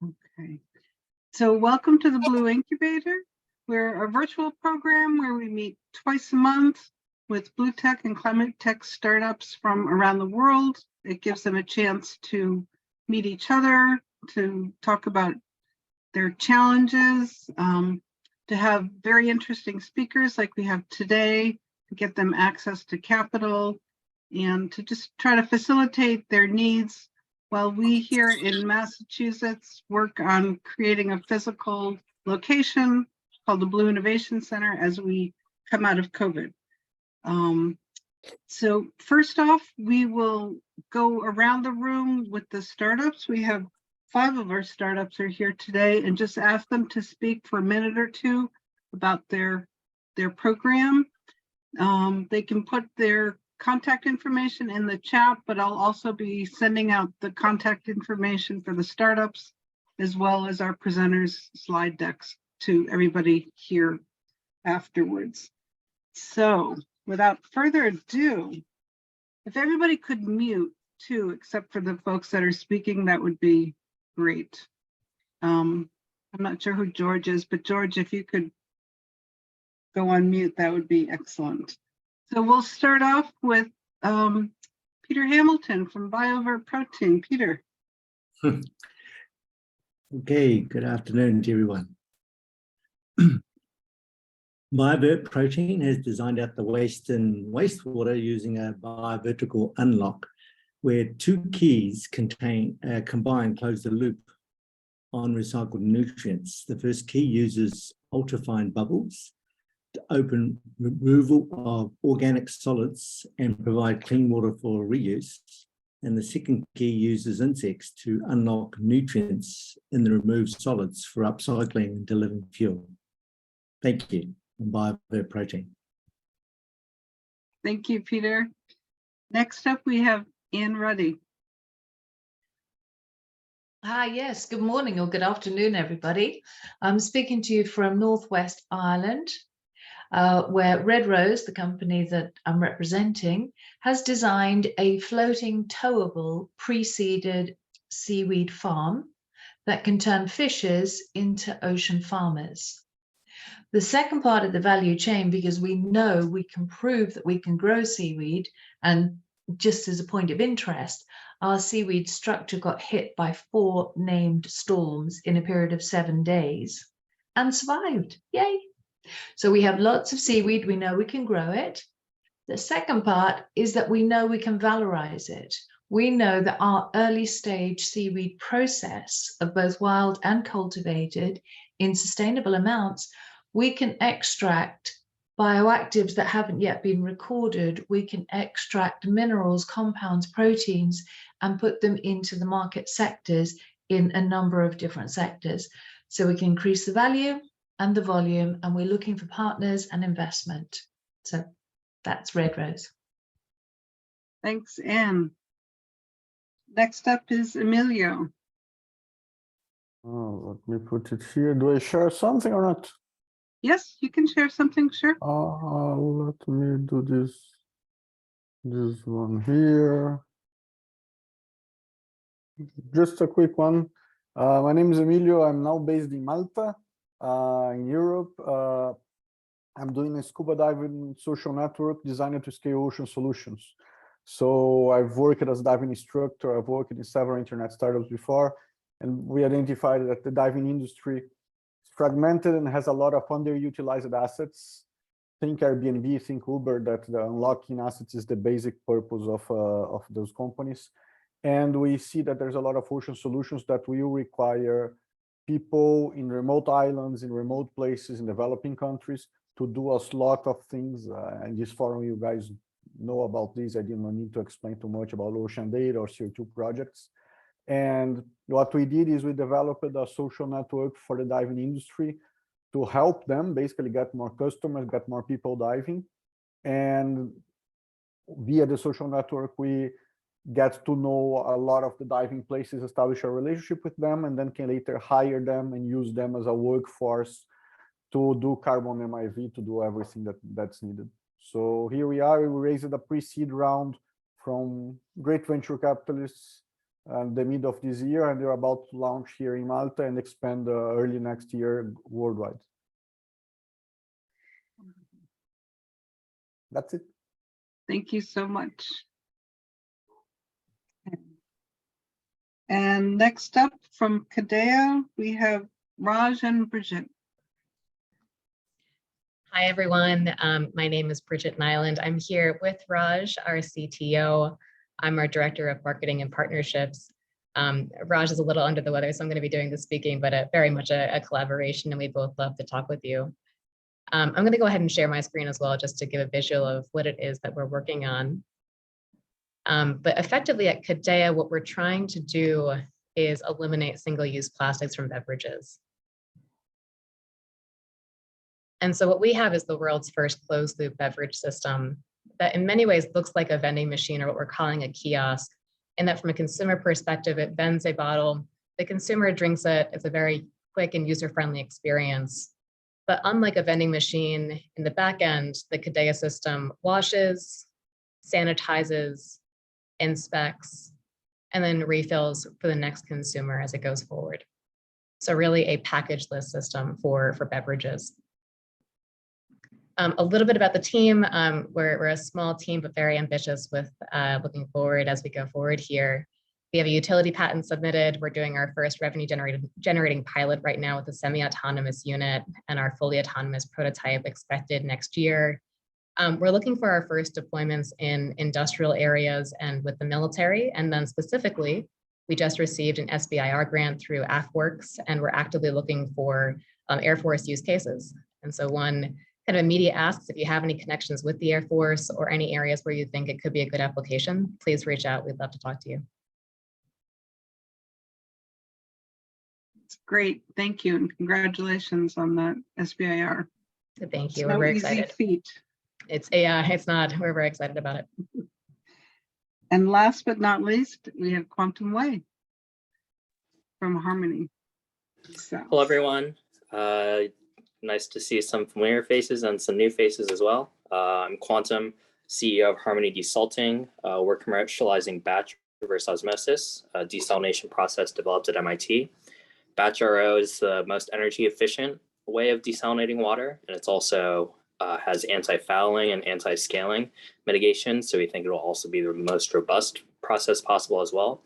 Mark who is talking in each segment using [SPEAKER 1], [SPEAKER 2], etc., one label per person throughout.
[SPEAKER 1] Okay. So welcome to the Blue Incubator. We're a virtual program where we meet twice a month with blue tech and climate tech startups from around the world. It gives them a chance to meet each other, to talk about their challenges, to have very interesting speakers like we have today, to get them access to capital, and to just try to facilitate their needs while we here in Massachusetts work on creating a physical location called the Blue Innovation Center as we come out of COVID. So first off, we will go around the room with the startups. We have 5 of our startups are here today, and just ask them to speak for a minute or two about their program. They can put their contact information in the chat, but I'll also be sending out the contact information for the startups as well as our presenters' slide decks to everybody here afterwards. So without further ado, if everybody could mute too, except for the folks that are speaking, that would be great. I'm not sure who George is, but George, if you could go on mute, that would be excellent. So we'll start off with Peter Hamilton from BioVert Protein. Peter.
[SPEAKER 2] Okay, good afternoon to everyone. BioVert Protein has designed out the waste and wastewater using a biovertical unlock, where 2 keys combine close the loop on recycled nutrients. The first key uses ultrafine bubbles to open removal of organic solids and provide clean water for reuse. And the second key uses insects to unlock nutrients in the removed solids for upcycling and delivering fuel. Thank you, BioVert Protein.
[SPEAKER 1] Thank you, Peter. Next up, we have Anne Ruddy.
[SPEAKER 3] Hi, yes, good morning or good afternoon, everybody. I'm speaking to you from Northwest Ireland, where Red Rose, the company that I'm representing, has designed a floating towable pre-seeded seaweed farm that can turn fishers into ocean farmers. The second part of the value chain, because we know we can prove that we can grow seaweed, and just as a point of interest, our seaweed structure got hit by 4 named storms in a period of 7 days and survived. Yay! So we have lots of seaweed, we know we can grow it. The second part is that we know we can valorize it. We know that our early stage seaweed process of both wild and cultivated in sustainable amounts, we can extract bioactives that haven't yet been recorded. We can extract minerals, compounds, proteins, and put them into the market sectors in a number of different sectors. So we can increase the value and the volume, and we're looking for partners and investment. So that's Red Rose.
[SPEAKER 1] Thanks, Anne. Next up is Emilio.
[SPEAKER 4] Oh, let me put it here. Do I share something or not?
[SPEAKER 1] Yes, you can share something, sure.
[SPEAKER 4] Let me do this one here. Just a quick one. My name is Emilio. I'm now based in Malta, in Europe. I'm doing a scuba diving social network designed to scale ocean solutions. So I've worked as a diving instructor. I've worked in several internet startups before, and we identified that the diving industry is fragmented and has a lot of underutilized assets. Think Airbnb, think Uber, that the unlocking assets is the basic purpose of those companies. And we see that there's a lot of ocean solutions that will require people in remote islands, in remote places, in developing countries to do a lot of things. And this forum, you guys know about this. I didn't need to explain too much about ocean data or CO2 projects. And what we did is we developed a social network for the diving industry to help them basically get more customers, get more people diving. And via the social network, we get to know a lot of the diving places, establish a relationship with them, and then can later hire them and use them as a workforce to do carbon MIV, to do everything that's needed. So here we are. We raised a pre-seed round from great venture capitalists, the mid of this year, and they're about to launch here in Malta and expand early next year worldwide. That's it.
[SPEAKER 1] Thank you so much. And next up from KZO, we have Raj and Bridget.
[SPEAKER 5] Hi, everyone. My name is Bridget Nyland. I'm here with Raj, our CTO. I'm our Director of Marketing and Partnerships. Raj is a little under the weather, so I'm going to be doing the speaking, but very much a collaboration, and we both love to talk with you. I'm going to go ahead and share my screen as well, just to give a visual of what it is that we're working on. But effectively at KZO, what we're trying to do is eliminate single-use plastics from beverages. And so what we have is the world's first closed-loop beverage system that in many ways looks like a vending machine, or what we're calling a kiosk, and that from a consumer perspective, it vends a bottle, the consumer drinks it, it's a very quick and user-friendly experience. But unlike a vending machine, in the back end, the KZO system washes, sanitizes, inspects, and then refills for the next consumer as it goes forward. So really a package-less system for beverages. A little bit about the team. We're a small team, but very ambitious with looking forward as we go forward here. We have a utility patent submitted. We're doing our first revenue generating pilot right now with a semi-autonomous unit, and our fully autonomous prototype expected next year. We're looking for our first deployments in industrial areas and with the military. And then specifically, we just received an SBIR grant through AFWorks, and we're actively looking for Air Force use cases. And so one kind of immediate asks, if you have any connections with the Air Force or any areas where you think it could be a good application, please reach out. We'd love to talk to you.
[SPEAKER 1] It's great. Thank you. And congratulations on that SBIR.
[SPEAKER 5] Thank you.
[SPEAKER 1] It's
[SPEAKER 5] We're very
[SPEAKER 1] no easy
[SPEAKER 5] excited.
[SPEAKER 1] feat.
[SPEAKER 5] It's not. We're very excited about it.
[SPEAKER 1] And last but not least, we have Quantum Way from Harmony. So,
[SPEAKER 6] Hello, everyone. Nice to see some familiar faces and some new faces as well. I'm Quantum, CEO of Harmony Desalting. We're commercializing batch reverse osmosis, a desalination process developed at MIT. Batch RO is the most energy efficient way of desalinating water, and it's also has anti-fouling and anti-scaling mitigation. So we think it will also be the most robust process possible as well.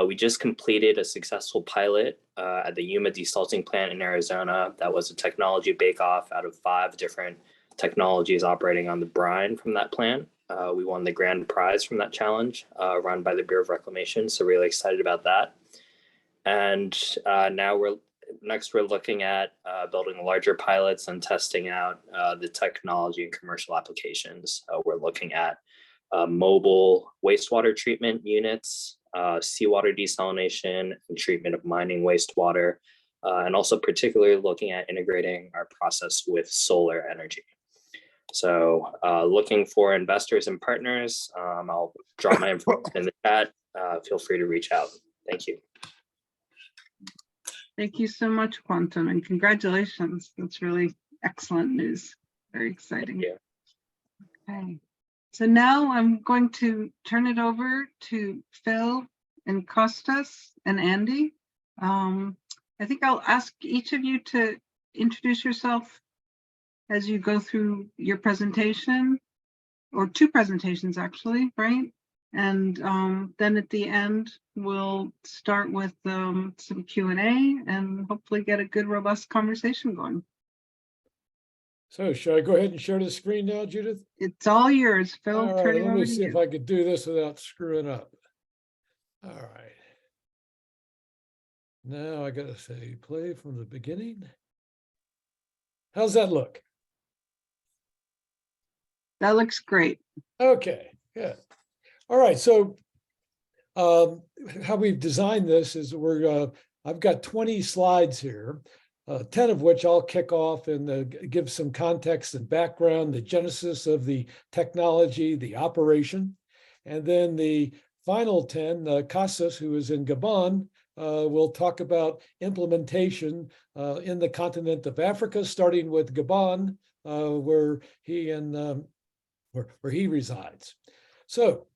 [SPEAKER 6] We just completed a successful pilot at the Yuma desalting plant in Arizona. That was a technology bake-off out of 5 different technologies operating on the brine from that plant. We won the grand prize from that challenge run by the Bureau of Reclamation. So really excited about that. And now we're looking at building larger pilots and testing out the technology and commercial applications. We're looking at mobile wastewater treatment units, seawater desalination and treatment of mining wastewater, and also particularly looking at integrating our process with solar energy. So looking for investors and partners. I'll drop my information in the chat. Feel free to reach out. Thank you.
[SPEAKER 1] thank you so much, Quantum, and congratulations. That's really excellent news. Very exciting.
[SPEAKER 6] Thank you.
[SPEAKER 1] Okay. So now I'm going to turn it over to Phil and Kostas and Andy. I think I'll ask each of you to introduce yourself as you go through your presentation, or 2 presentations actually, right? And then at the end, we'll start with some Q&A and hopefully get a good, robust conversation going.
[SPEAKER 7] So should I go ahead and share the screen now, Judith?
[SPEAKER 1] It's all yours, Phil.
[SPEAKER 7] All right,
[SPEAKER 1] Turn it
[SPEAKER 7] let
[SPEAKER 1] over
[SPEAKER 7] me
[SPEAKER 1] to
[SPEAKER 7] see if
[SPEAKER 1] you.
[SPEAKER 7] I could do this without screwing up. All right. Now I gotta say play from the beginning. How's that look?
[SPEAKER 1] That looks great.
[SPEAKER 7] Okay, good. All right, so how we've designed this is I've got 20 slides here, 10 of which I'll kick off and give some context and background, the genesis of the technology, the operation. And then the final 10, Kostas, who is in Gabon, will talk about implementation in the continent of Africa, starting with Gabon, where he resides. So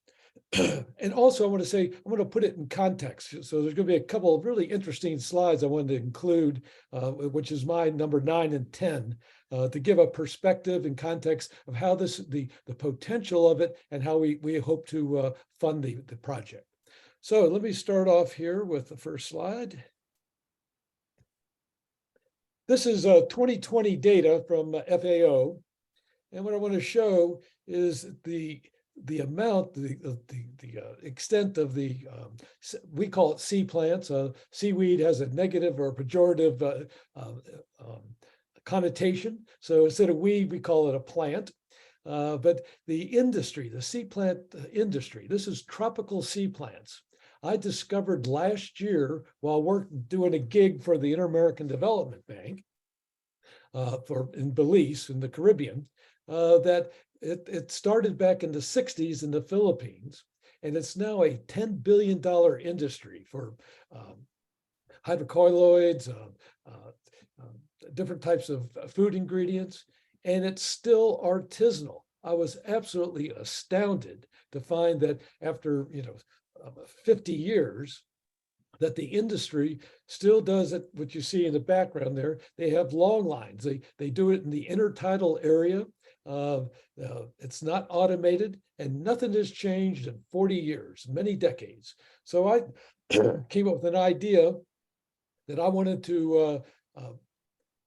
[SPEAKER 7] And also I want to say, I want to put it in context. So there's going to be a couple of really interesting slides I wanted to include, which is my number 9 and 10, to give a perspective and context of how the potential of it and how we hope to fund the project. So let me start off here with the first slide. This is 2020 data from FAO. And what I want to show is the amount, the extent of the, we call it sea plants. Seaweed has a negative or pejorative connotation. So instead of weed, we call it a plant. But the industry, the sea plant industry, this is tropical sea plants. I discovered last year while doing a gig for the Inter-American Development Bank in Belize in the Caribbean, that it started back in the 60s in the Philippines, and it's now a $10 billion industry for hydrocolloids, different types of food ingredients, and it's still artisanal. I was absolutely astounded to find that after 50 years, that the industry still does it, what you see in the background there. They have long lines. They do it in the intertidal area. It's not automated, and nothing has changed in 40 years, many decades. So I came up with an idea that I wanted to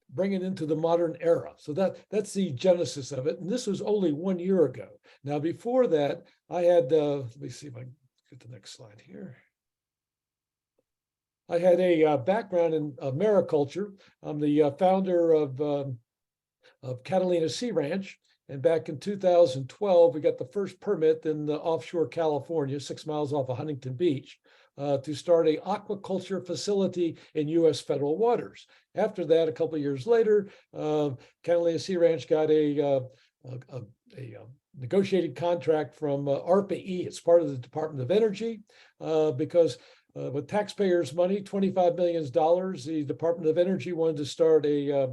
[SPEAKER 7] bring it into the modern era. So that's the genesis of it. And this was only 1 year ago. Now, before that, I had, let me see if I can get the next slide here. I had a background in mariculture. I'm the founder of Catalina Sea Ranch. And back in 2012, we got the first permit in the offshore California, 6 miles off of Huntington Beach, to start an aquaculture facility in U.S. federal waters. After that, a couple of years later, Catalina Sea Ranch got a negotiated contract from ARPA-E. It's part of the Department of Energy, because with taxpayers' money, $25 million, the Department of Energy wanted to start a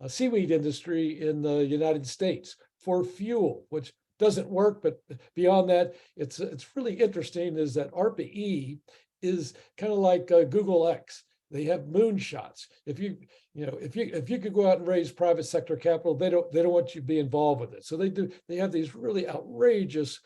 [SPEAKER 7] seaweed industry in the United States for fuel, which doesn't work. But beyond that, it's really interesting is that ARPA-E is kind of like Google X. They have moonshots. If you could go out and raise private sector capital, they don't want you to be involved with it. So they have these really outrageous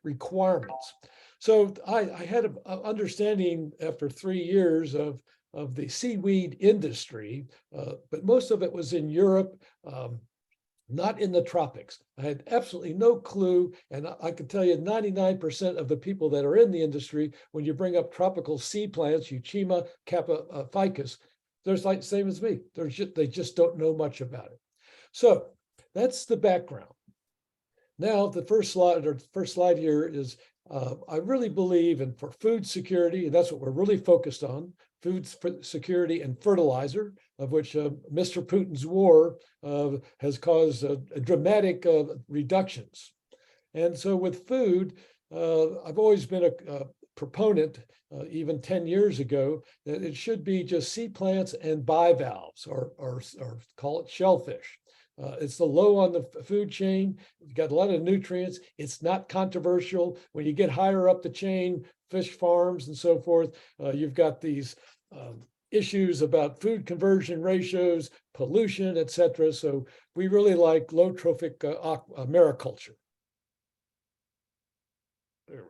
[SPEAKER 7] requirements. So I had an understanding after 3 years of the seaweed industry, but most of it was in Europe, not in the tropics. I had absolutely no clue, and I can tell you 99% of the people that are in the industry, when you bring up tropical sea plants, Euchima, Kappa ficus, they're like same as me. They just don't know much about it. So that's the background. Now the first slide here is I really believe in for food security, and that's what we're really focused on, food security and fertilizer, of which Mr. Putin's war has caused dramatic reductions. And so with food, I've always been a proponent, even 10 years ago, that it should be just sea plants and bivalves, or call it shellfish. It's the low on the food chain. You've got a lot of nutrients. It's not controversial. When you get higher up the chain, fish farms and so forth, you've got these issues about food conversion ratios, pollution, et cetera. So we really like low trophic mariculture. There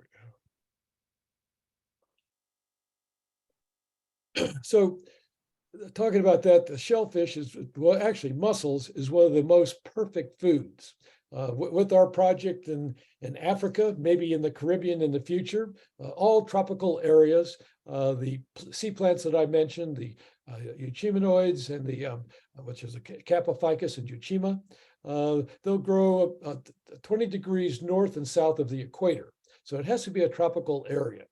[SPEAKER 7] we go. So talking about that, the shellfish is, well, actually mussels is one of the most perfect foods. With our project in Africa, maybe in the Caribbean in the future, all tropical areas, the sea plants that I mentioned, the euchiminoids and the, which is a Kappa ficus and Euchima, they'll grow 20 degrees north and south of the equator. So it has to be a tropical area.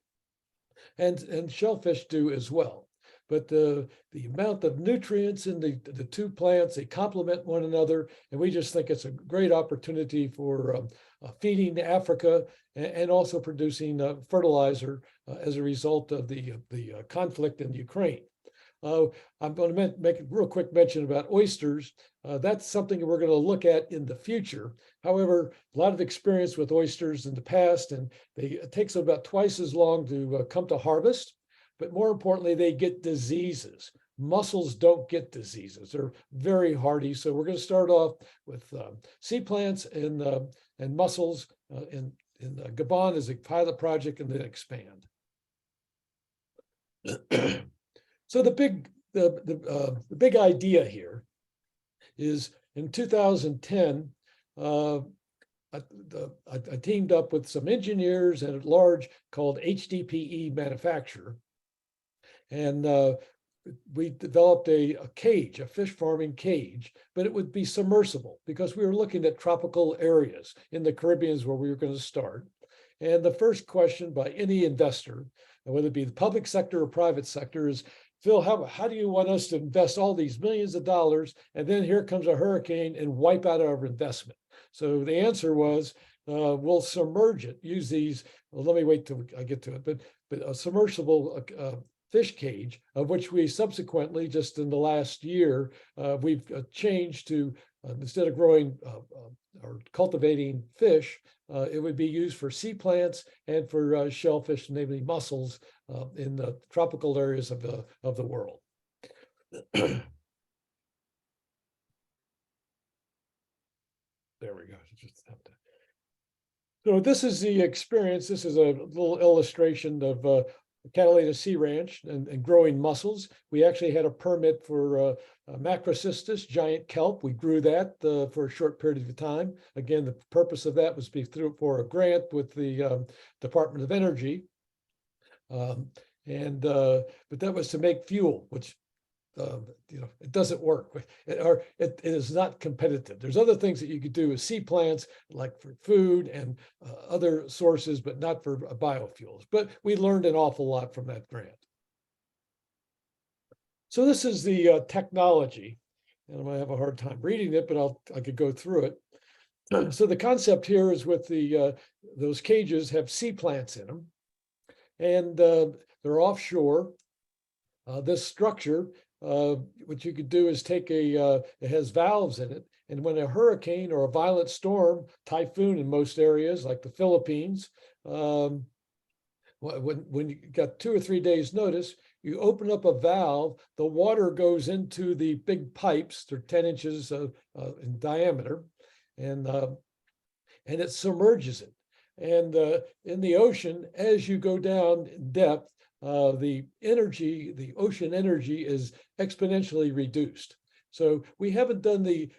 [SPEAKER 7] And shellfish do as well. But the amount of nutrients in the two plants, they complement one another. And we just think it's a great opportunity for feeding Africa and also producing fertilizer as a result of the conflict in Ukraine. I'm going to make a real quick mention about oysters. That's something we're going to look at in the future. However, a lot of experience with oysters in the past, and it takes about twice as long to come to harvest. But more importantly, they get diseases. Mussels don't get diseases. They're very hardy. So we're going to start off with sea plants and mussels in Gabon as a pilot project, and then expand. So the big idea here is in 2010, I teamed up with some engineers and at large called HDPE manufacturer, and we developed a cage, a fish farming cage, but it would be submersible because we were looking at tropical areas in the Caribbean where we were going to start. And the first question by any investor, whether it be the public sector or private sector, is, Phil, how do you want us to invest all these millions of dollars, and then here comes a hurricane and wipe out our investment? So the answer was, we'll submerge it, use these, well, let me wait till I get to it, but a submersible fish cage, of which we subsequently, just in the last year, we've changed to, instead of growing or cultivating fish, it would be used for sea plants and for shellfish, namely mussels, in the tropical areas of the world. There we go. Just have to. So this is the experience. This is a little illustration of Catalina Sea Ranch and growing mussels. We actually had a permit for Macrocystis, giant kelp. We grew that for a short period of time. Again, the purpose of that was to be through for a grant with the Department of Energy. But that was to make fuel, which it doesn't work, or it is not competitive. There's other things that you could do with sea plants, like for food and other sources, but not for biofuels. But we learned an awful lot from that grant. So this is the technology, and I might have a hard time reading it, but I could go through it. So the concept here is with those cages have sea plants in them, and they're offshore. This structure, what you could do is take it has valves in it, and when a hurricane or a violent storm, typhoon in most areas like the Philippines, when you got 2 or 3 days notice, you open up a valve, the water goes into the big pipes, they're 10 inches in diameter, and it submerges it. And in the ocean, as you go down in depth, the ocean energy is exponentially reduced. So we've done the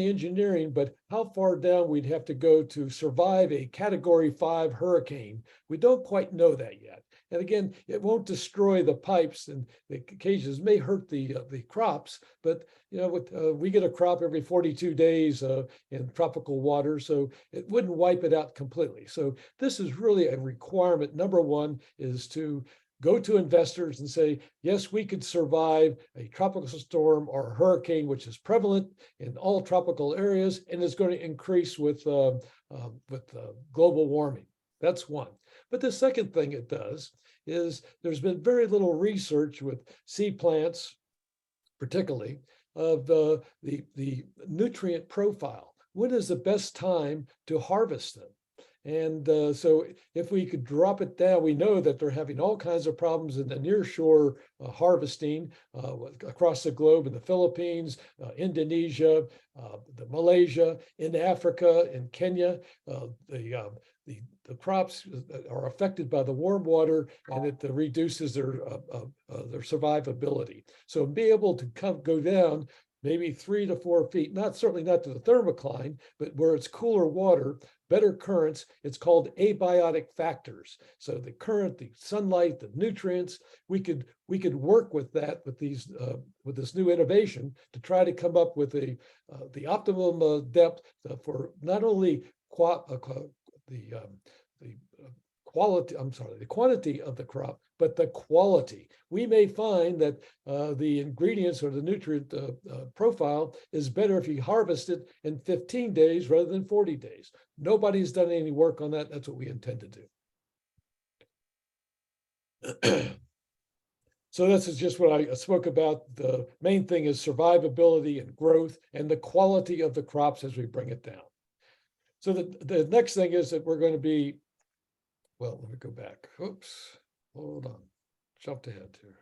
[SPEAKER 7] engineering, but how far down we'd have to go to survive a Category 5 hurricane, we don't quite know that yet. And again, it won't destroy the pipes, and the cages may hurt the crops, but we get a crop every 42 days in tropical water, so it wouldn't wipe it out completely. So this is really a requirement. Number one is to go to investors and say, yes, we could survive a tropical storm or a hurricane, which is prevalent in all tropical areas and is going to increase with global warming. That's one. But the second thing it does is there's been very little research with sea plants, particularly, of the nutrient profile. When is the best time to harvest them? And so if we could drop it down, we know that they're having all kinds of problems in the nearshore harvesting across the globe, in the Philippines, Indonesia, Malaysia, in Africa, in Kenya. The crops are affected by the warm water, and it reduces their survivability. So be able to go down maybe 3 to 4 feet, certainly not to the thermocline, but where it's cooler water, better currents, it's called abiotic factors. So the current, the sunlight, the nutrients, we could work with that with this new innovation to try to come up with the optimum depth for not only the quantity of the crop, but the quality. We may find that the ingredients or the nutrient profile is better if you harvest it in 15 days rather than 40 days. Nobody's done any work on that. That's what we intend to do. So this is just what I spoke about. The main thing is survivability and growth and the quality of the crops as we bring it down. So the next thing is that we're going to be, well, let me go back. Oops, hold on, jumped ahead here.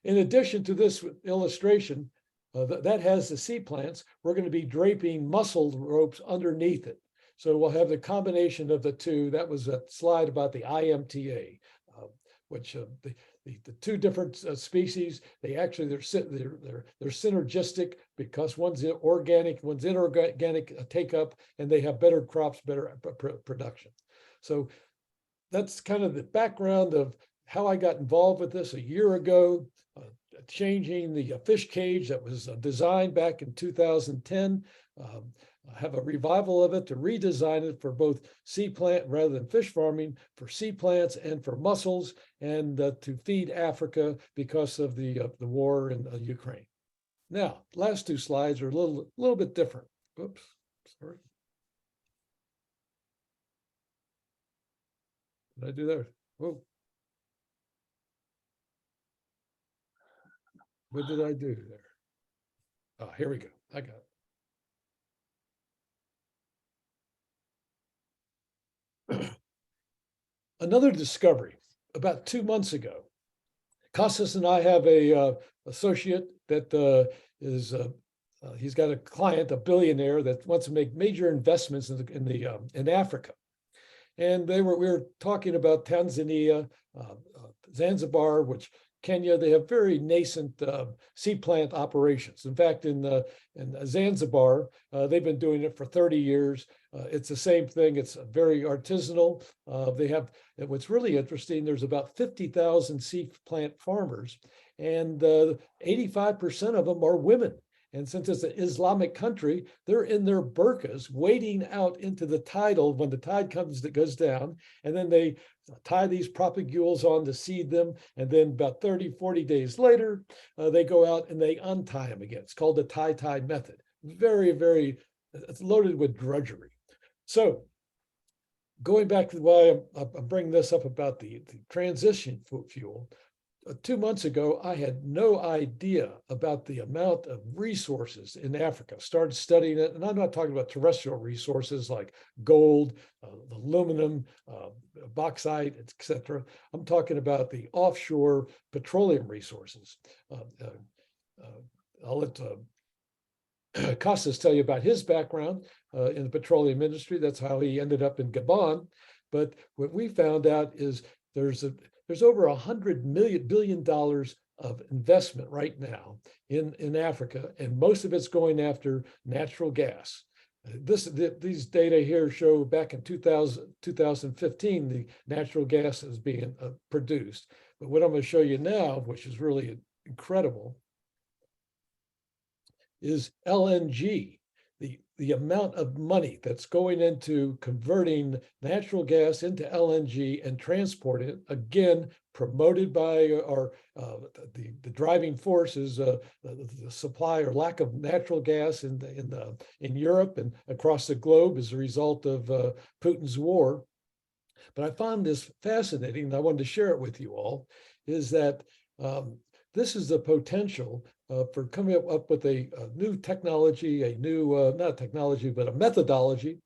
[SPEAKER 7] In addition to this illustration, that has the sea plants, we're going to be draping mussel ropes underneath it. So we'll have the combination of the two. That was a slide about the IMTA, which the two different species, they're synergistic because one's organic, one's inorganic take up, and they have better crops, better production. So that's kind of the background of how I got involved with this a year ago, changing the fish cage that was designed back in 2010. Have a revival of it to redesign it for both sea plant rather than fish farming, for sea plants and for mussels, and to feed Africa because of the war in Ukraine. Now, last two slides are a little bit different. Oops, sorry. What did I do there? Whoa. What did I do there? Oh, here we go. I got it. Another discovery about 2 months ago. Kostas and I have a associate that he's got a client, a billionaire that wants to make major investments in Africa. And we were talking about Tanzania, Zanzibar, which Kenya, they have very nascent sea plant operations. In fact, in Zanzibar, they've been doing it for 30 years. It's the same thing. It's very artisanal. They have, what's really interesting, there's about 50,000 sea plant farmers, and 85% of them are women. And since it's an Islamic country, they're in their burqas waiting out into the tidal when the tide comes that goes down. And then they tie these propagules on to seed them. And then about 30, 40 days later, they go out and they untie them again. It's called the tie method. Very, very, it's loaded with drudgery. So going back to why I'm bringing this up about the transition fuel, 2 months ago, I had no idea about the amount of resources in Africa. Started studying it, and I'm not talking about terrestrial resources like gold, aluminum, bauxite, etc. I'm talking about the offshore petroleum resources. I'll let Kostas tell you about his background in the petroleum industry. That's how he ended up in Gabon. But what we found out is there's over $100 billion of investment right now in Africa, and most of it's going after natural gas. These data here show back in 2015, the natural gas is being produced. But what I'm going to show you now, which is really incredible, is LNG. The amount of money that's going into converting natural gas into LNG and transporting it, again, promoted by the driving force is the supply or lack of natural gas in Europe and across the globe as a result of Putin's war. But I found this fascinating, and I wanted to share it with you all, is that this is the potential for coming up with a new technology, a new, not technology, but a methodology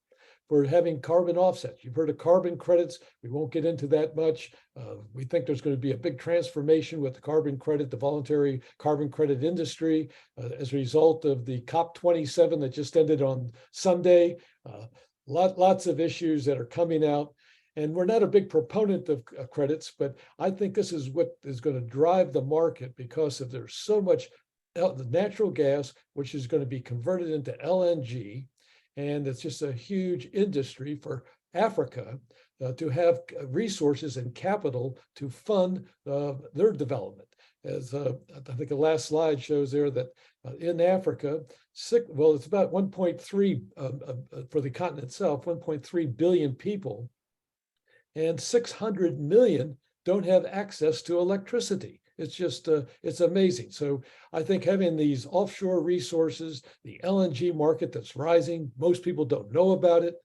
[SPEAKER 7] for having carbon offsets. You've heard of carbon credits. We won't get into that much. We think there's going to be a big transformation with the carbon credit, the voluntary carbon credit industry as a result of the COP27 that just ended on Sunday. Lots of issues that are coming out. And we're not a big proponent of credits, but I think this is what is going to drive the market because of there's so much natural gas, which is going to be converted into LNG. And it's just a huge industry for Africa to have resources and capital to fund their development. As I think the last slide shows there that in Africa, it's about 1.3 for the continent itself, 1.3 billion people. And 600 million don't have access to electricity. It's just, it's amazing. So I think having these offshore resources, the LNG market that's rising, most people don't know about it.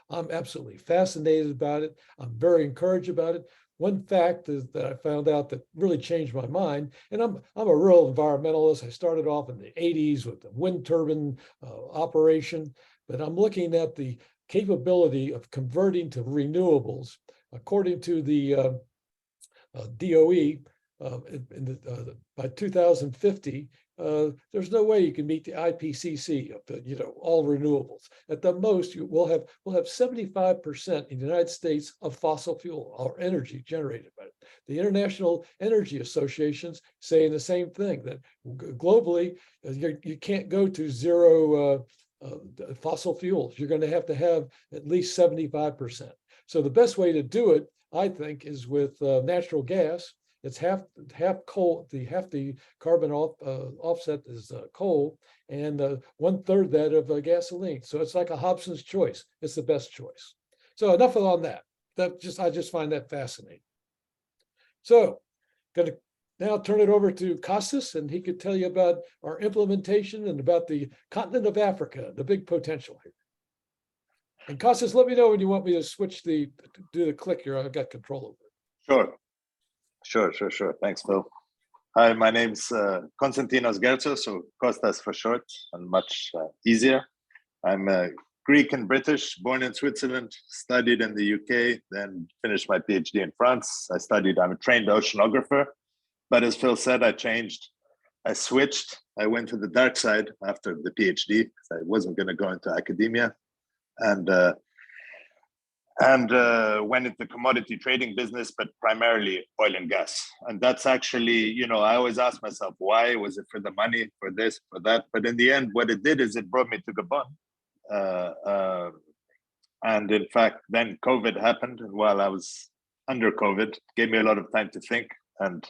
[SPEAKER 7] I'm absolutely fascinated about it. I'm very encouraged about it. one fact is that I found out that really changed my mind. And I'm a real environmentalist. I started off in the 80s with the wind turbine operation, but I'm looking at the capability of converting to renewables. According to the DOE, by 2050, there's no way you can meet the IPCC of the, all renewables. At the most, we'll have 75% in the United States of fossil fuel or energy generated by it. The International Energy Associations saying the same thing, that globally you can't go to zero fossil fuels. You're going to have at least 75%. So the best way to do it, I think, is with natural gas. It's half coal. Half the carbon offset is coal, and 1/3 that of gasoline. So it's like a Hobson's choice. It's the best choice. So enough on that. I just find that fascinating. So, going to now turn it over to Kostas, and he could tell you about our implementation and about the continent of Africa, the big potential here. And Kostas, let me know when you want me to do the click here. I've got control over it.
[SPEAKER 8] Sure. Thanks, Phil. Hi, my name's Konstantinos Ghertsos, so Kostas for short, and much easier. I'm Greek and British, born in Switzerland, studied in the UK, then finished my PhD in France. I'm a trained oceanographer, but as Phil said, I switched. I went to the dark side after the PhD because I wasn't going to go into academia, and went into the commodity trading business, but primarily oil and gas. And that's actually, I always ask myself, why? Was it for the money, for this, for that? But in the end, what it did is it brought me to Gabon. And in fact, then COVID happened. And while I was under COVID, it gave me a lot of time to think. And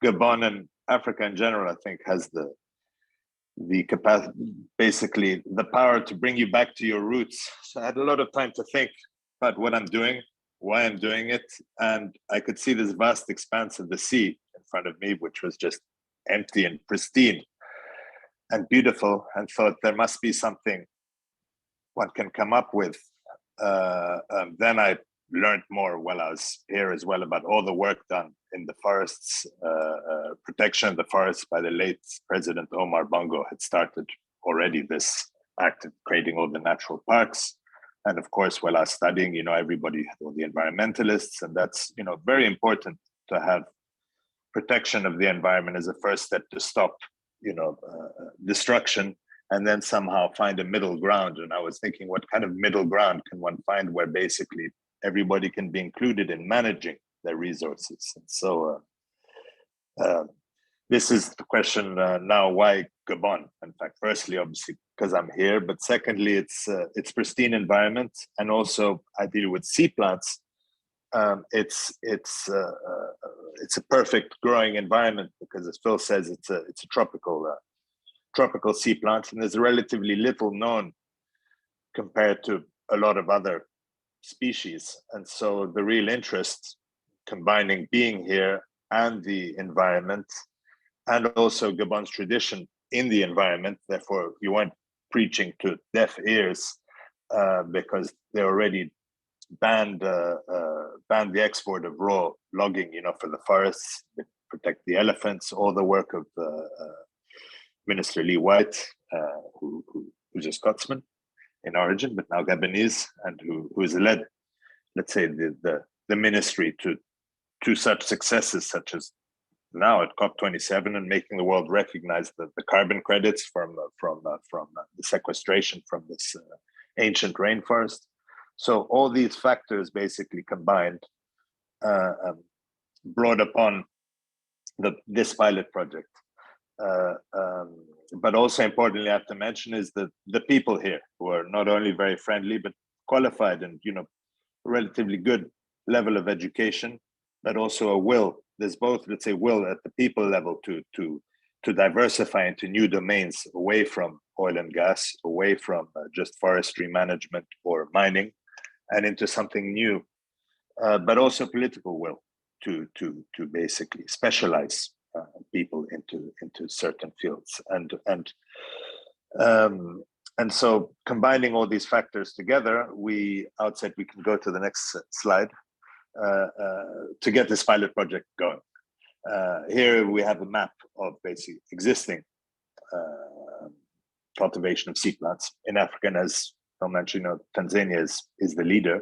[SPEAKER 8] Gabon and Africa in general, I think, has the capacity, basically the power to bring you back to your roots. So I had a lot of time to think about what I'm doing, why I'm doing it. And I could see this vast expanse of the sea in front of me, which was just empty and pristine and beautiful, and thought there must be something one can come up with. Then I learned more while I was here as well about all the work done in the forests, protection of the forests by the late President Omar Bongo had started already this act of creating all the natural parks. And of course, while I was studying, everybody had all the environmentalists, and that's, very important to have protection of the environment as a first step to stop, destruction, and then somehow find a middle ground. And I was thinking, what kind of middle ground can one find where basically everybody can be included in managing their resources? And so this is the question now, why Gabon? In fact, firstly, obviously, because I'm here, but secondly, it's pristine environment, and also I deal with sea plants. It's a perfect growing environment because, as Phil says, it's a tropical sea plant, and there's relatively little known compared to a lot of other species. And so the real interest, combining being here and the environment, and also Gabon's tradition in the environment, therefore you weren't preaching to deaf ears because they already banned the export of raw logging, for the forests, they protect the elephants, all the work of Minister Lee White, who's a Scotsman in origin, but now Gabonese, and who has led, let's say, the ministry to such successes, such as now at COP27, and making the world recognize the carbon credits from the sequestration from this ancient rainforest. So all these factors basically combined brought upon this pilot project. But also importantly, I have to mention is the people here, who are not only very friendly, but qualified and, relatively good level of education, but also a will. There's both, let's say, will at the people level to diversify into new domains away from oil and gas, away from just forestry management or mining, and into something new, but also political will to basically specialize people into certain fields, and so combining all these factors together, we can go to the next slide. to get this pilot project going. Here we have a map of basic existing cultivation of sea plants in Africa, and as I mentioned, Tanzania is the leader.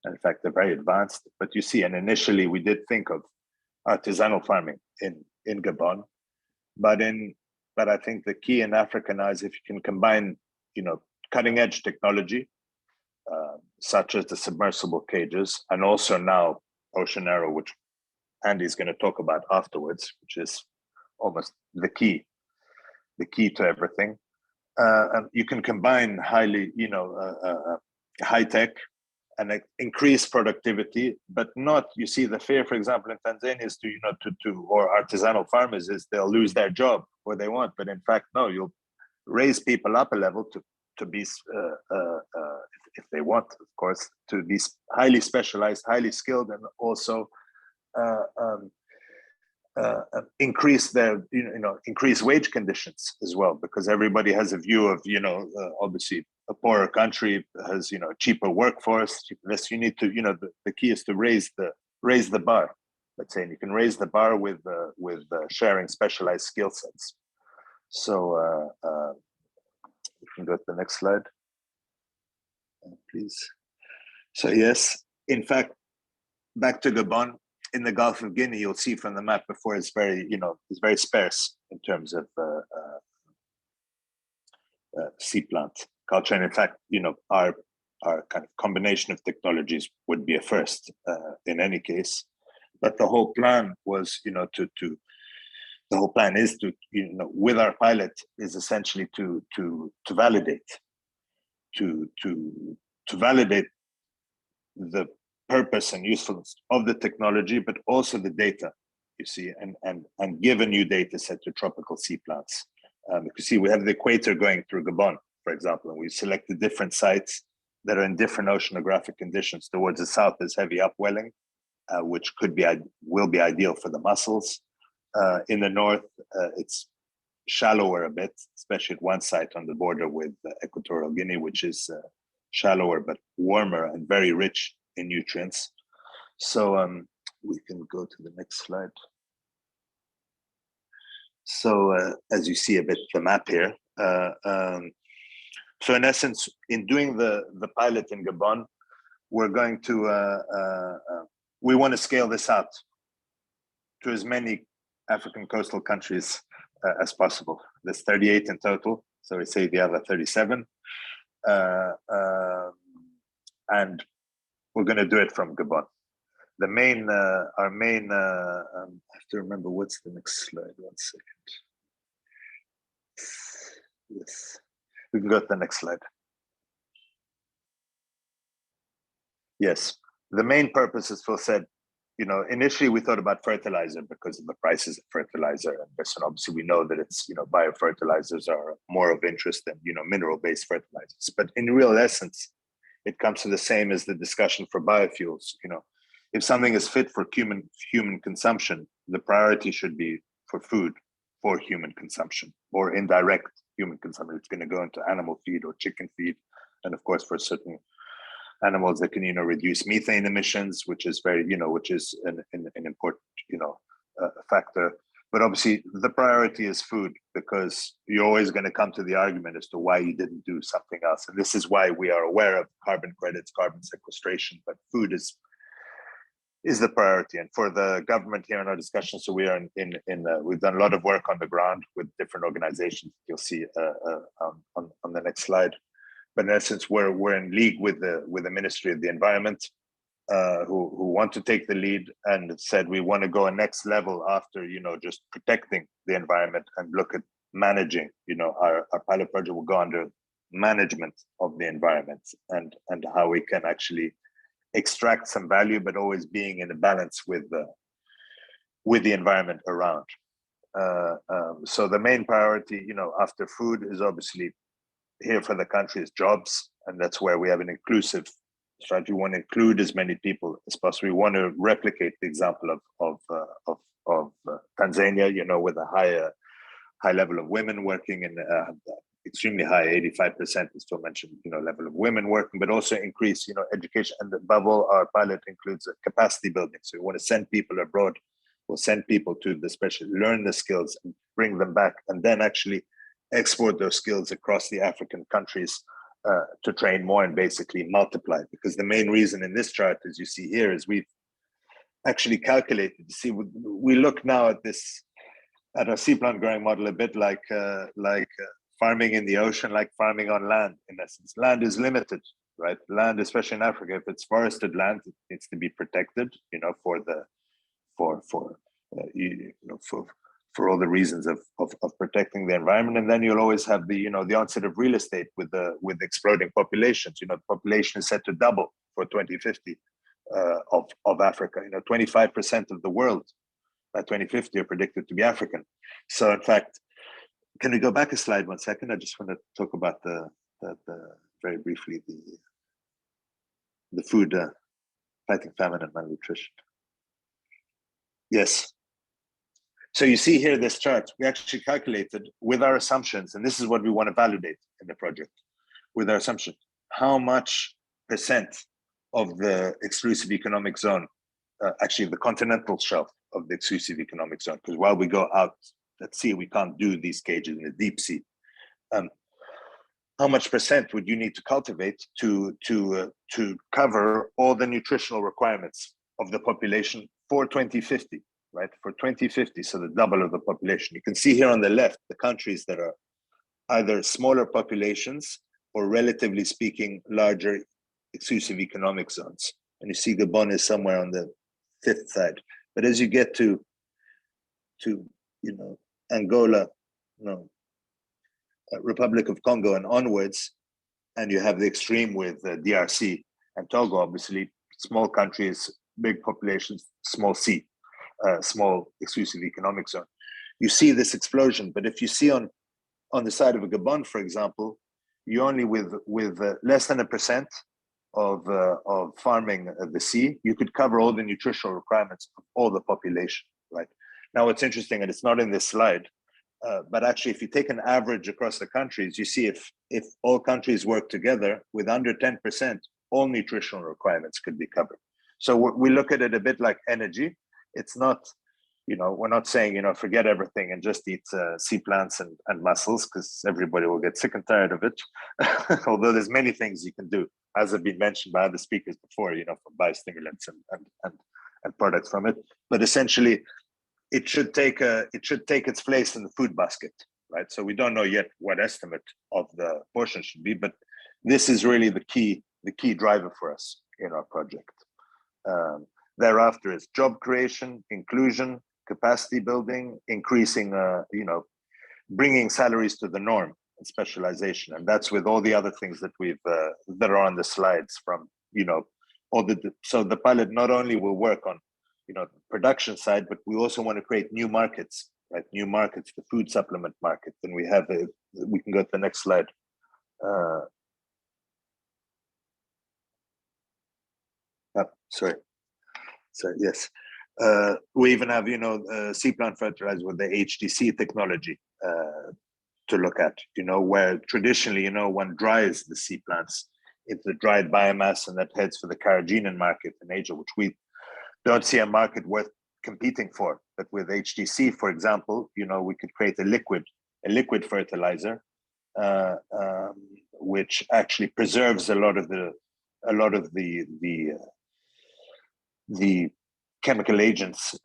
[SPEAKER 8] In fact, they're very advanced. But you see, and initially we did think of artisanal farming in Gabon, but I think the key in Africa now is if you can combine, cutting edge technology, such as the submersible cages, and also now Ocean Aero, which Andy's going to talk about afterwards, which is almost the key to everything. And you can combine highly, high tech and increase productivity, but not, you see, the fear, for example, in Tanzania is or artisanal farmers is they'll lose their job or they won't. But in fact, no, you'll raise people up a level to be, if they want, of course, to be highly specialized, highly skilled, and also increase their, increase wage conditions as well, because everybody has a view of, obviously a poorer country has, a cheaper workforce. Less, you need to, the key is to raise the bar. Let's say, and you can raise the bar with sharing specialized skill sets. So you can go to the next slide, please. So yes, in fact, back to Gabon. In the Gulf of Guinea, you'll see from the map before, it's very, it's very sparse in terms of sea plant culture. And in fact, our kind of combination of technologies would be a first in any case. But the whole plan was, the whole plan is to, with our pilot, is essentially to validate, to validate the purpose and usefulness of the technology, but also the data, you see, and give a new data set to tropical sea plants. You see, we have the equator going through Gabon, for example, and we selected different sites that are in different oceanographic conditions. Towards the south is heavy upwelling, which will be ideal for the mussels. In the north, it's shallower a bit, especially at one site on the border with Equatorial Guinea, which is shallower but warmer and very rich in nutrients. So we can go to the next slide. So as you see a bit the map here, so in essence, in doing the pilot in Gabon, we're going to, we want to scale this out to as many African coastal countries as possible. There's 38 in total, so we say the other 37. And we're going to do it from Gabon. The main, our main, I have to remember what's the next slide. 1 second. Yes, we can go to the next slide. Yes, the main purpose, as Phil said, initially we thought about fertilizer because of the prices of fertilizer. And obviously we know that it's, biofertilizers are more of interest than, mineral-based fertilizers. But in real essence, it comes to the same as the discussion for biofuels. If something is fit for human consumption, the priority should be for food for human consumption or indirect human consumption. It's going to go into animal feed or chicken feed, and of course for certain animals that can reduce methane emissions, which is very which is an important factor. But obviously the priority is food, because you're always going to come to the argument as to why you didn't do something else. And this is why we are aware of carbon credits, carbon sequestration, but food is the priority. And for the government here in our discussion, so we are we've done a lot of work on the ground with different organizations. You'll see on the next slide. But in essence, we're in league with the Ministry of the Environment, who want to take the lead and said we want to go a next level after just protecting the environment and look at managing. Our pilot project will go under management of the environment and how we can actually extract some value, but always being in a balance with the environment around. So the main priority, after food, is obviously here for the country is jobs, and that's where we have an inclusive strategy. We want to include as many people as possible. We want to replicate the example of Tanzania, with a high level of women working in extremely high, 85% is still mentioned, level of women working, but also increase, education. And above all, our pilot includes a capacity building. So we want to send people abroad, we'll send people to the special, learn the skills and bring them back, and then actually export those skills across the African countries to train more and basically multiply. Because the main reason in this chart, as you see here, is we've actually calculated. See, we look now at this, at our sea plant growing model, a bit like farming in the ocean, like farming on land. In essence, land is limited, right? Land, especially in Africa, if it's forested land, it needs to be protected, for all the reasons of protecting the environment. And then you'll always have the onset of real estate with exploding populations. The population is set to double for 2050 of Africa. 25% of the world by 2050 are predicted to be African. So in fact, can we go back a slide 1 second? I just want to talk about the very briefly the food, fighting famine and malnutrition. Yes. So you see here this chart, we actually calculated with our assumptions, and this is what we want to validate in the project, with our assumption, how much percent of the exclusive economic zone, actually the continental shelf of the exclusive economic zone, because while we go out at sea, we can't do these cages in the deep sea. How much percent would you need to cultivate to cover all the nutritional requirements of the population for 2050? Right, for 2050, so the double of the population. You can see here on the left, the countries that are either smaller populations or relatively speaking, larger exclusive economic zones. And you see Gabon is somewhere on the 5th side. But as you get to Angola, Republic of Congo and onwards, and you have the extreme with DRC and Togo, obviously, small countries, big populations, small sea. Small exclusive economic zone. You see this explosion, but if you see on the side of a Gabon, for example, you only with less than 1% of farming the sea, you could cover all the nutritional requirements of all the population. Right now, what's interesting, and it's not in this slide, but actually, if you take an average across the countries, you see if all countries work together with under 10%, all nutritional requirements could be covered. So we look at it a bit like energy. It's not, we're not saying, forget everything and just eat sea plants and mussels, because everybody will get sick and tired of it. Although there's many things you can do, as have been mentioned by other speakers before, from biostimulants and products from it. But essentially, it should take its place in the food basket, right? So we don't know yet what estimate of the portion should be, but this is really the key driver for us in our project. Thereafter is job creation, inclusion, capacity building, increasing, bringing salaries to the norm and specialization. And that's with all the other things that that are on the slides from, so the pilot not only will work on, the production side, but we also want to create new markets, right? New markets, the food supplement market. And we can go to the next slide. Sorry. So yes, we even have, sea plant fertilizer with the HDC technology to look at, where traditionally, one dries the sea plants into the dried biomass, and that heads for the carrageenan market in Asia, which we don't see a market worth competing for. But with HDC, for example, we could create a liquid fertilizer, which actually preserves a lot of the chemical agents,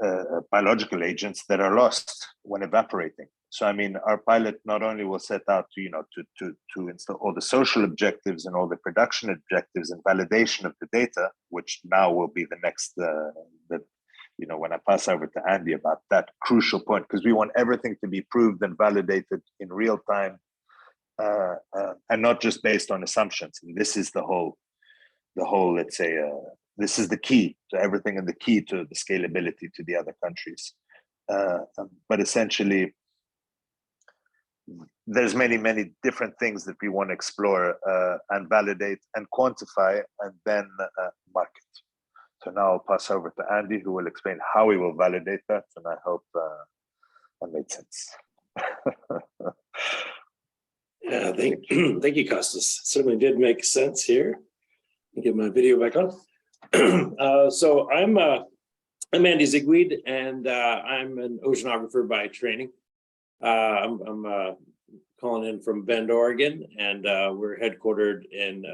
[SPEAKER 8] biological agents that are lost when evaporating. So, our pilot not only will set out to install all the social objectives and all the production objectives and validation of the data, which now will be the next, when I pass over to Andy about that crucial point, because we want everything to be proved and validated in real time, and not just based on assumptions. And this is the whole, let's say, this is the key to everything and the key to the scalability to the other countries. But essentially, there's many different things that we want to explore and validate and quantify and then market. So now I'll pass over to Andy, who will explain how we will validate that. And I hope that made sense.
[SPEAKER 9] Yeah, thank you, Costas. Certainly did make sense here. Get my video back on. So I'm Andy Ziegwied, and I'm an oceanographer by training. I'm calling in from Bend, Oregon, and we're headquartered in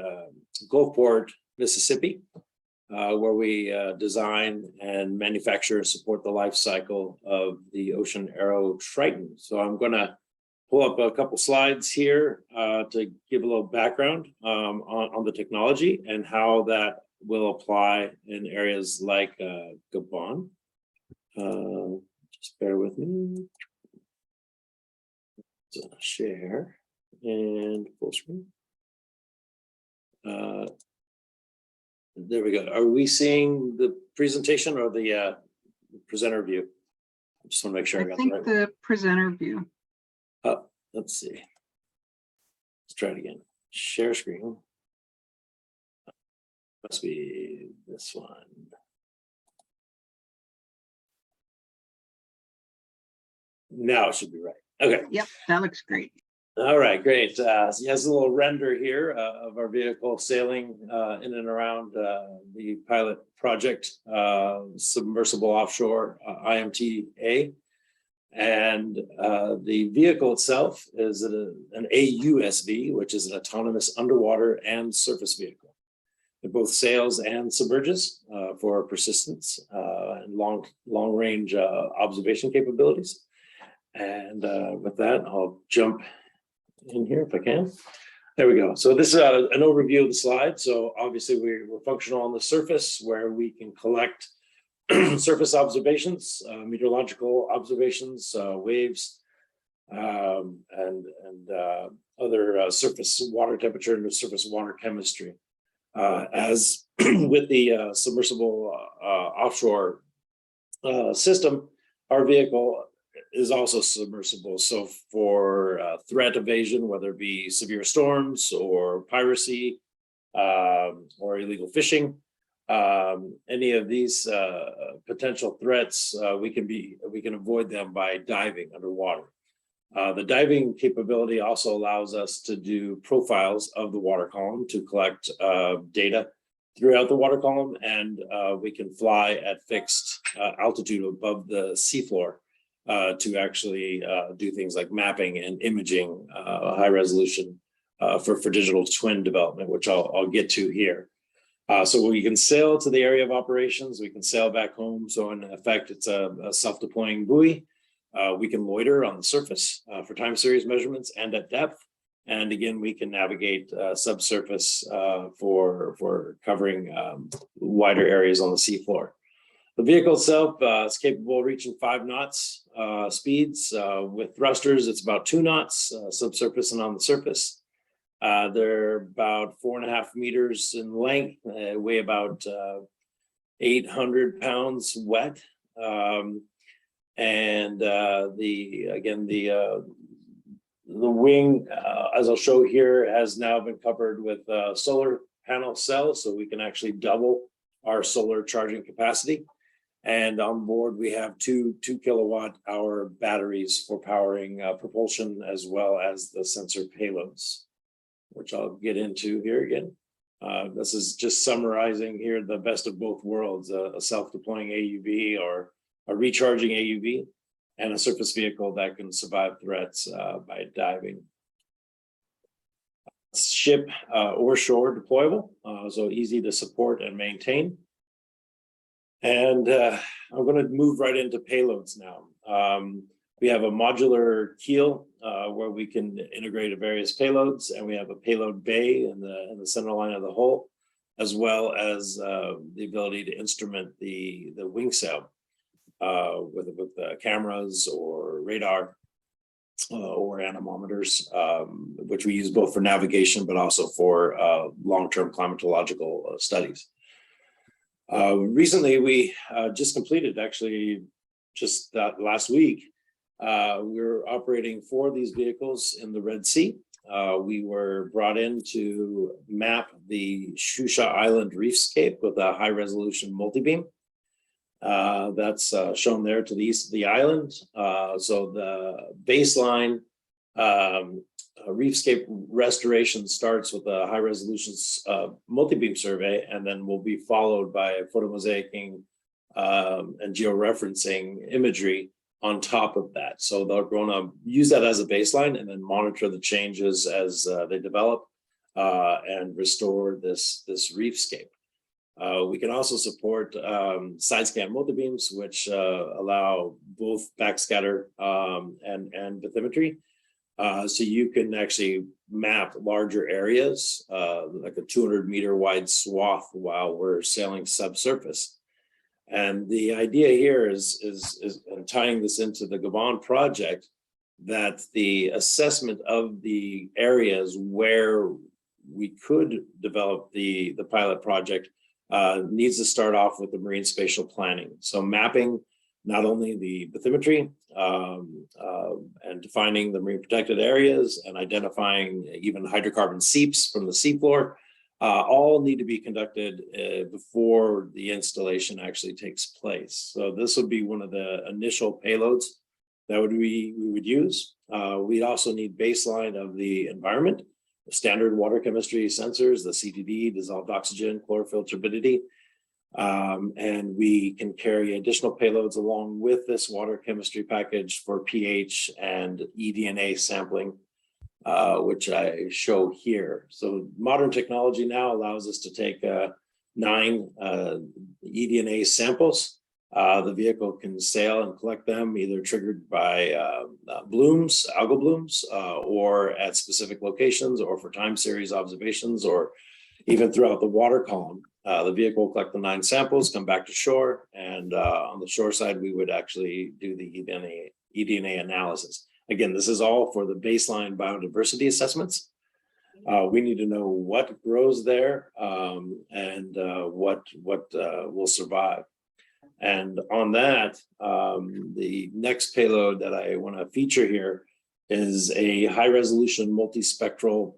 [SPEAKER 9] Gulfport, Mississippi, where we design and manufacture and support the life cycle of the Ocean Aero Triton. So I'm going to pull up a couple slides here to give a little background on the technology and how that will apply in areas like Gabon. Just bear with me. So share and full screen. There we go. Are we seeing the presentation or the presenter view? I just want to make sure I got
[SPEAKER 1] think
[SPEAKER 9] the right
[SPEAKER 1] the presenter view.
[SPEAKER 9] Let's see. Let's try it again. Share screen. Must be this one. Now it should be right. Okay.
[SPEAKER 1] Yep, that looks great.
[SPEAKER 9] All right, great. So he has a little render here of our vehicle sailing in and around the pilot project, submersible offshore IMTA. And the vehicle itself is an AUSV, which is an autonomous underwater and surface vehicle. It both sails and submerges for persistence and long range observation capabilities. And with that, I'll jump in here if I can. There we go. So this is an overview of the slide. So obviously we're functional on the surface where we can collect surface observations, meteorological observations, waves, and other surface water temperature and surface water chemistry. As with the submersible offshore system, our vehicle is also submersible. So for threat evasion, whether it be severe storms or piracy or illegal fishing, any of these potential threats, we can avoid them by diving underwater. The diving capability also allows us to do profiles of the water column to collect data throughout the water column, and we can fly at fixed altitude above the seafloor to actually do things like mapping and imaging, high resolution for digital twin development, which I'll get to here. So we can sail to the area of operations, we can sail back home. So in effect, it's a self-deploying buoy. We can loiter on the surface for time series measurements and at depth. And again, we can navigate subsurface for covering wider areas on the seafloor. The vehicle itself is capable of reaching 5 knots speeds. With thrusters, it's about 2 knots, subsurface and on the surface. They're about 4.5 meters in length, weigh about 800 pounds wet. And the wing, as I'll show here, has now been covered with solar panel cells, so we can actually double our solar charging capacity. And on board, we have two kilowatt-hour batteries for powering propulsion as well as the sensor payloads, which I'll get into here again. This is just summarizing here the best of both worlds, a self-deploying AUV or a recharging AUV, and a surface vehicle that can survive threats by diving. Ship or shore deployable, so easy to support and maintain. And I'm going to move right into payloads now. We have a modular keel where we can integrate various payloads, and we have a payload bay in the center line of the hull, as well as the ability to instrument the wing sail with cameras or radar or anemometers, which we use both for navigation but also for long-term climatological studies. Recently, we just completed, actually, just last week, we were operating 4 of these vehicles in the Red Sea. We were brought in to map the Shusha Island reefscape with a high-resolution multibeam. That's shown there to the east of the island. So the baseline reefscape restoration starts with a high resolution multi-beam survey, and then will be followed by photomosaicing and georeferencing imagery on top of that. So they're going to use that as a baseline and then monitor the changes as they develop and restore this reefscape. We can also support side scan multi-beams, which allow both backscatter and bathymetry. So you can actually map larger areas, like a 200-meter wide swath while we're sailing subsurface. And the idea here is and tying this into the Gabon project, that the assessment of the areas where we could develop the pilot project needs to start off with the marine spatial planning. So mapping not only the bathymetry and defining the marine protected areas and identifying even hydrocarbon seeps from the seafloor, all need to be conducted before the installation actually takes place. So this would be one of the initial payloads that we would use. We'd also need baseline of the environment, the standard water chemistry sensors, the CTD, dissolved oxygen, chlorophyll turbidity. And we can carry additional payloads along with this water chemistry package for pH and eDNA sampling, which I show here. So modern technology now allows us to take 9 eDNA samples. The vehicle can sail and collect them either triggered by blooms, algal blooms, or at specific locations, or for time series observations, or even throughout the water column. The vehicle will collect the 9 samples, come back to shore, and on the shore side, we would actually do the eDNA analysis. Again, this is all for the baseline biodiversity assessments. We need to know what grows there and what will survive. And on that, the next payload that I want to feature here is a high-resolution multispectral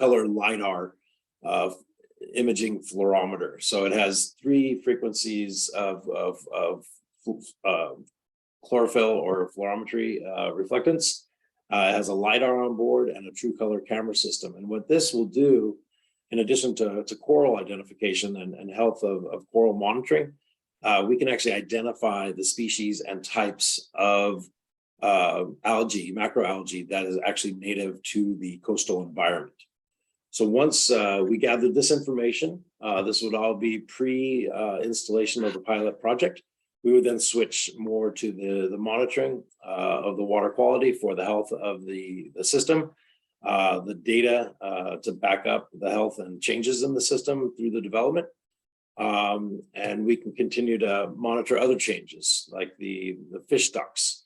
[SPEAKER 9] color LiDAR imaging fluorometer. So it has 3 frequencies of chlorophyll or fluorometry reflectance. It has a LiDAR on board and a true color camera system. And what this will do, in addition to coral identification and health of coral monitoring, we can actually identify the species and types of algae, macroalgae, that is actually native to the coastal environment. So once we gathered this information, this would all be pre-installation of the pilot project. We would then switch more to the monitoring of the water quality for the health of the system, the data to back up the health and changes in the system through the development. And we can continue to monitor other changes like the fish stocks.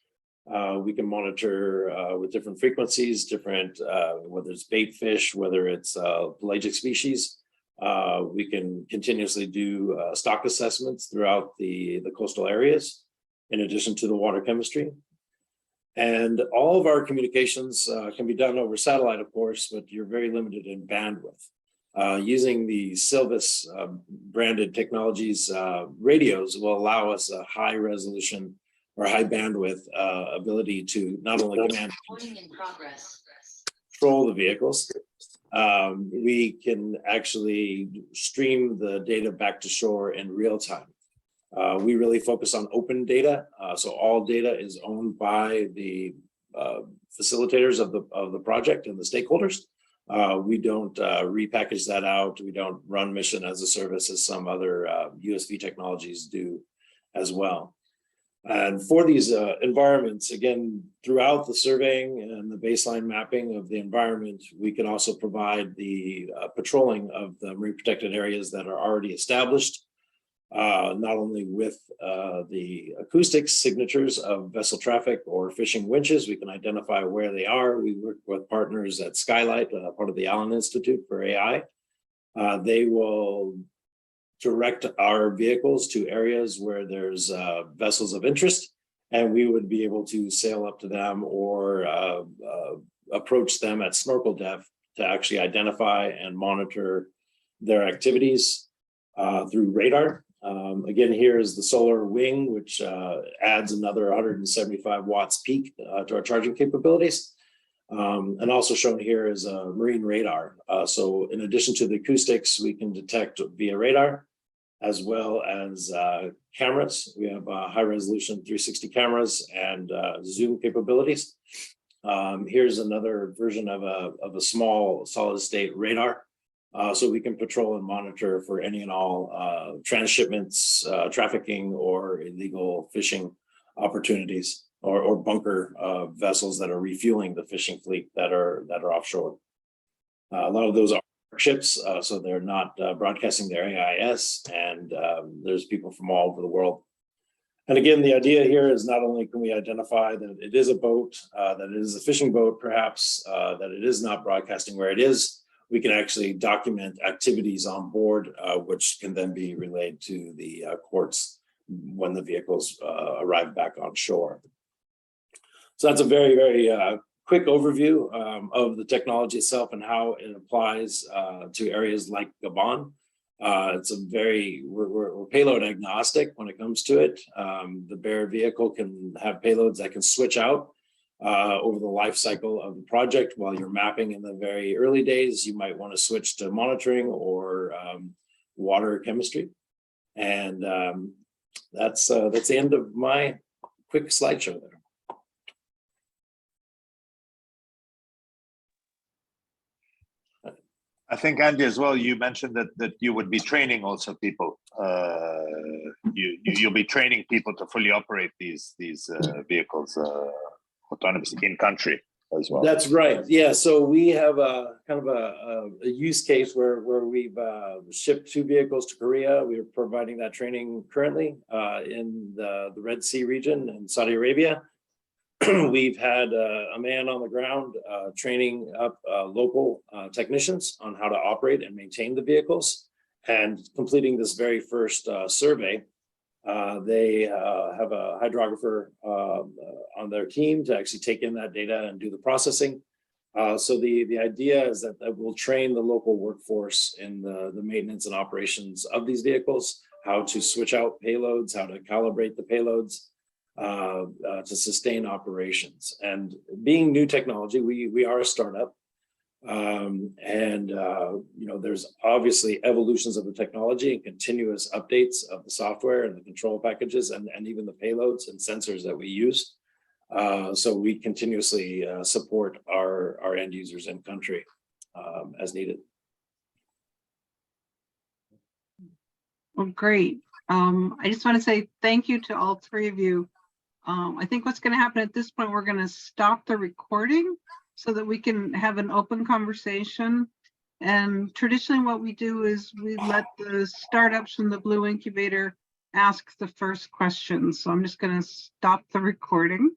[SPEAKER 9] We can monitor with different frequencies, different, whether it's bait fish, whether it's pelagic species. We can continuously do stock assessments throughout the coastal areas, in addition to the water chemistry. And all of our communications can be done over satellite, of course, but you're very limited in bandwidth. Using the Silvus branded technologies, radios will allow us a high resolution or high bandwidth ability to not only command control the vehicles, we can actually stream the data back to shore in real time. We really focus on open data, so all data is owned by the facilitators of the project and the stakeholders. We don't repackage that out. We don't run mission as a service as some other USV technologies do as well. And for these environments, again, throughout the surveying and the baseline mapping of the environment, we can also provide the patrolling of the marine protected areas that are already established, not only with the acoustics signatures of vessel traffic or fishing winches. We can identify where they are. We work with partners at Skylight, part of the Allen Institute for AI. They will direct our vehicles to areas where there's vessels of interest, and we would be able to sail up to them or approach them at snorkel depth to actually identify and monitor their activities through radar. Again, here is the solar wing, which adds another 175 watts peak to our charging capabilities. And also shown here is a marine radar. So in addition to the acoustics, we can detect via radar, as well as cameras. We have high resolution 360 cameras and zoom capabilities. Here's another version of a small solid state radar. So we can patrol and monitor for any and all transshipments, trafficking, or illegal fishing opportunities, or bunker vessels that are refueling the fishing fleet that are offshore. A lot of those are ships, so they're not broadcasting their AIS, and there's people from all over the world. And again, the idea here is not only can we identify that it is a boat, that it is a fishing boat, perhaps, that it is not broadcasting where it is, we can actually document activities on board, which can then be relayed to the courts when the vehicles arrive back on shore. So that's a very, very quick overview of the technology itself and how it applies to areas like Gabon. It's a very, we're payload agnostic when it comes to it. The Bear vehicle can have payloads that can switch out over the life cycle of the project. While you're mapping in the very early days, you might want to switch to monitoring or water chemistry. And that's the end of my quick slideshow there.
[SPEAKER 8] I think, Andy, as well, you mentioned that you would be training also people. You'll be training people to fully operate these vehicles autonomously in country as well.
[SPEAKER 9] That's right. Yeah. So we have a kind of a use case where we've shipped 2 vehicles to Korea. We are providing that training currently in the Red Sea region in Saudi Arabia. We've had a man on the ground training up local technicians on how to operate and maintain the vehicles, and completing this very first survey. They have a hydrographer on their team to actually take in that data and do the processing. So the idea is that we'll train the local workforce in the maintenance and operations of these vehicles, how to switch out payloads, how to calibrate the payloads, to sustain operations. And being new technology, we are a startup, and you know, there's obviously evolutions of the technology and continuous updates of the software and the control packages, and even the payloads and sensors that we use. So we continuously support our end users in country as needed.
[SPEAKER 1] Well, great. I just want to say thank you to all 3 of you. I think what's going to happen at this point, we're going to stop the recording so that we can have an open conversation. And traditionally what we do is we let the startups from the Blue Incubator ask the first question. So I'm just going to stop the recording.